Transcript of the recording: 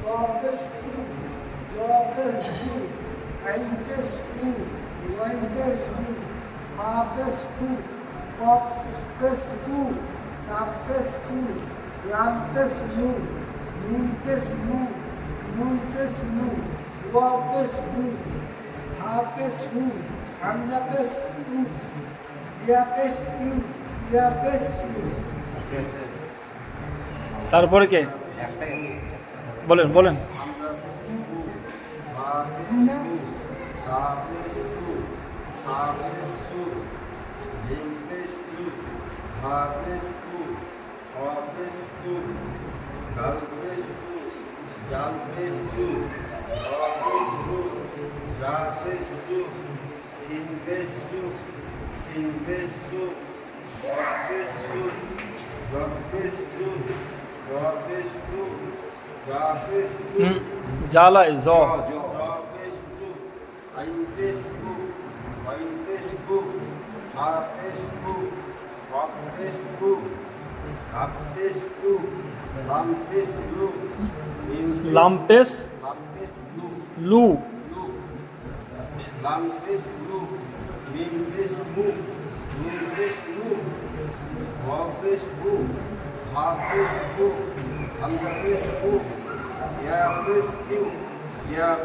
Robes U, Jobes U, Aintes U, Lointes U, Habes U, Copes U, Capes U, Lampes U, Nuntes U, Nuntes U, Wapes U, Hapes U, Hamnapes U, Yapes U, Yapes U. তারপরে কে বলেন বলেন জ্বালায় জ লাম্পেস লু Yeah,